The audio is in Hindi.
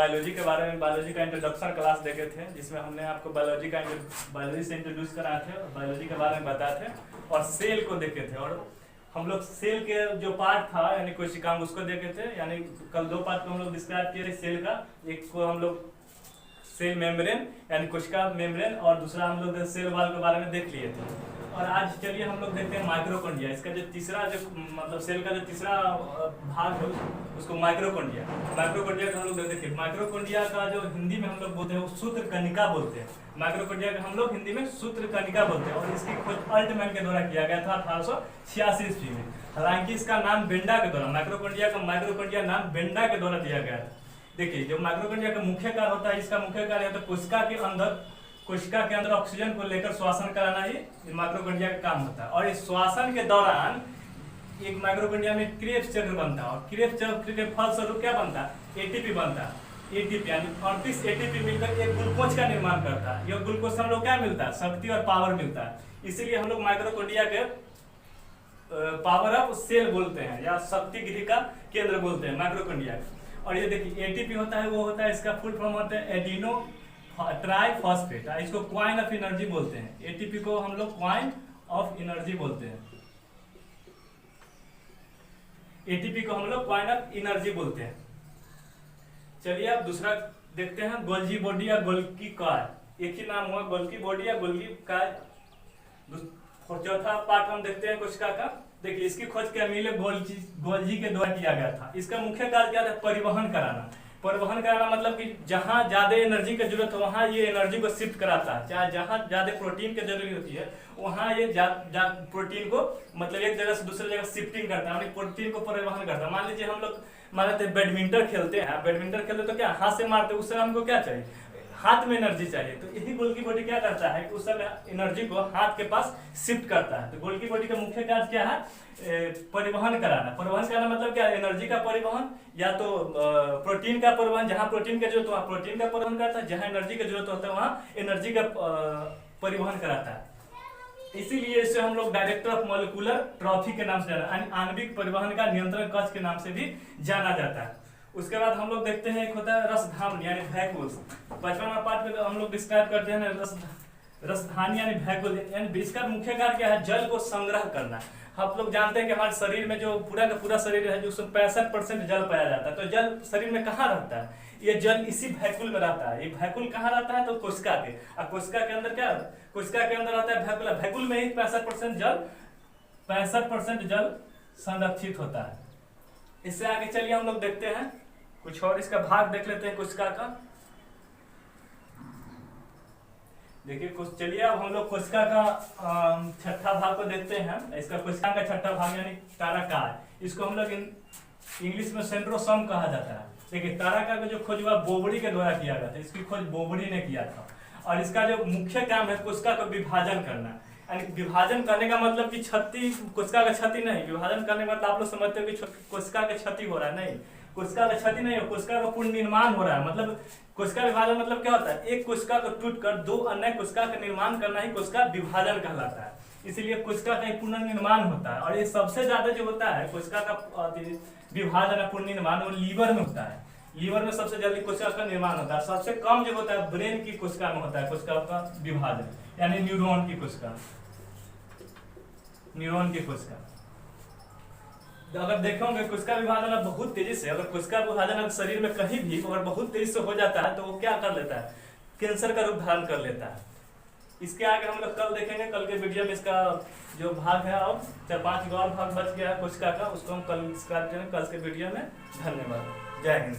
बायोलॉजी के बारे में बायोलॉजी का इंट्रोडक्शन क्लास देखे थे, जिसमें हमने आपको बायोलॉजी से इंट्रोड्यूस कराए थे और बायोलॉजी के बारे में बताए थे और सेल को देखे थे। और हम लोग सेल के जो पार्ट था यानी कोशिकांग उसको देखे थे। यानी कल 2 पार्ट को हम लोग डिस्क्राइब किए थे सेल का। एक को हम लोग सेल मेम्ब्रेन यानी कोशिका मेम्ब्रेन और दूसरा हम लोग सेल वॉल के बारे में देख लिए थे। और आज चलिए हम लोग देखते हैं माइक्रोकॉन्ड्रिया। इसका जो तीसरा जो मतलब सेल का जो तीसरा भाग है उसको माइक्रोकॉन्ड्रिया का हम लोग देखते हैं। माइक्रोकॉन्ड्रिया का जो हिंदी में हम लोग बोलते हैं वो सूत्र कणिका बोलते हैं। माइक्रोकॉन्ड्रिया का हम लोग हिंदी में सूत्र कणिका बोलते हैं। और इसकी खोज अल्टमैन के द्वारा किया गया था 1886 ईस्वी में। हालांकि इसका नाम बेंडा के द्वारा माइक्रोकॉन्ड्रिया नाम बेंडा के द्वारा दिया गया था। देखिए जो माइक्रोकॉन्ड्रिया का मुख्य कार्य होता है, इसका मुख्य कार्य होता है कोशिका के अंदर ऑक्सीजन को लेकर श्वसन कराना ही माइक्रोकॉन्ड्रिया का काम होता है। और इस श्वसन के दौरान एक माइक्रोकॉन्ड्रिया में क्रेब्स चक्र बनता है और क्रेब्स चक्र के फलस्वरूप क्या बनता है, एटीपी बनता है। एटीपी यानी 38 एटीपी मिलकर एक ग्लूकोज का निर्माण करता है। यह ग्लूकोज से हम लोग क्या मिलता है, शक्ति और पावर मिलता है। इसीलिए हम लोग माइक्रोकॉन्ड्रिया के पावर ऑफ सेल बोलते हैं या शक्ति गृह का केंद्र बोलते हैं माइक्रोकॉन्ड्रिया। और ये देखिए एटीपी होता है, वो होता है इसका फुल फॉर्म होता है एडिनो ट्राइफॉस्फेट। इसको क्वाइन ऑफ एनर्जी बोलते हैं। एटीपी को हम लोग क्वाइन ऑफ एनर्जी बोलते हैं। एटीपी को हम लोग क्वाइन ऑफ एनर्जी बोलते हैं। चलिए अब दूसरा देखते हैं, गोल्गी बॉडी या गोल्गी कार। एक ही नाम हुआ, गोल्गी बॉडी या गोल्गी कार। चौथा पार्ट हम देखते हैं कोशिका का। देखिए इसकी खोज कैमिलो गोल्जी के द्वारा किया गया था। इसका मुख्य कार्य क्या था, परिवहन कराना मतलब कि जहां ज्यादा एनर्जी की जरूरत है वहां ये एनर्जी को शिफ्ट कराता है। चाहे जहां ज्यादा प्रोटीन की जरूरत होती है वहां ये प्रोटीन को मतलब एक जगह से दूसरी जगह शिफ्टिंग करता है, प्रोटीन को परिवहन करता है। मान लीजिए हम लोग बैडमिंटन खेलते हैं तो क्या हाथ से मारते हैं, उससे हमको क्या चाहिए, हाथ में एनर्जी चाहिए। तो यही गोल्गी बॉडी क्या करता है कि उस समय एनर्जी को हाथ के पास शिफ्ट करता है। तो गोल्गी बॉडी का मुख्य कार्य क्या है, परिवहन कराना मतलब क्या, एनर्जी का परिवहन या तो प्रोटीन का परिवहन। जहां प्रोटीन की जरूरत वहां प्रोटीन का परिवहन करता है, जहां एनर्जी की जरूरत होता है वहां एनर्जी का परिवहन कराता है। इसीलिए इसे हम लोग डायरेक्टर ऑफ मॉलिक्यूलर ट्रॉफी के नाम से जाना, आणविक परिवहन का नियंत्रण कक्ष के नाम से भी जाना जाता है। उसके बाद हम लोग देखते हैं एक होता है रसधानी यानी वैक्यूल्स। 55वां पार्ट में हम लोग डिस्क्राइब करते हैं रसधानी यानी वैक्यूल। यानी इसका मुख्य कार्य क्या है, जल को संग्रह करना। आप लोग जानते हैं कि हमारे शरीर में जो पूरा का पूरा शरीर है, जो उसमें 65% जल पाया जाता है। तो जल शरीर में कहाँ रहता है, ये जल इसी वैक्यूल में रहता है। ये वैक्यूल कहाँ रहता है, तो कोशिका के। और कोशिका के अंदर क्या, कोशिका के अंदर रहता है वैक्यूल। वैक्यूल में ही 65% जल संरक्षित होता है। इससे आगे चलिए हम लोग देखते हैं कुछ और इसका भाग देख लेते हैं कोशिका का। देखिए कुछ, चलिए अब हम लोग कोशिका का छठा भाग को देखते हैं। इसका कोशिका का छठा भाग यानी ताराकार। इसको हम लोग इंग्लिश में सेंट्रोसोम कहा जाता है। देखिए ताराकार का जो खोज हुआ बोबड़ी के द्वारा किया गया था। इसकी खोज बोबड़ी ने किया था। और इसका जो मुख्य काम है कोशिका का विभाजन करना। विभाजन करने का मतलब कि क्षति, कोशिका का क्षति नहीं। विभाजन करने का मतलब आप लोग समझते हो कि कोशिका का क्षति हो रहा है, नहीं, कोशिका का क्षति नहीं हो, कोशिका का पूर्ण निर्माण हो रहा है। मतलब कोशिका विभाजन मतलब क्या होता है, एक कोशिका को टूटकर 2 अन्य कोशिका का निर्माण करना ही कोशिका विभाजन कहलाता है। इसीलिए कोशिका का पुनर्निर्माण होता है। और ये सबसे ज्यादा जो होता है कोशिका का विभाजन पुनर्निर्माण वो लीवर में होता है। लीवर में सबसे जल्दी कोशिका का निर्माण होता है। सबसे कम जो होता है ब्रेन की कोशिका में होता है कोशिका का विभाजन, यानी न्यूरॉन की कोशिका। अगर देखोगे कोशिका विभाजन बहुत तेजी से, अगर कोशिका विभाजन शरीर में कहीं भी अगर बहुत तेजी से हो जाता है तो वो क्या कर लेता है, कैंसर का रूप धारण कर लेता है। इसके आगे हम लोग कल देखेंगे। कल के वीडियो में इसका जो भाग है, अब 4-5 और भाग बच गया है कोशिका का, उसको हम कल डिस्क्राइब करेंगे कल के वीडियो में। धन्यवाद, जय हिंद।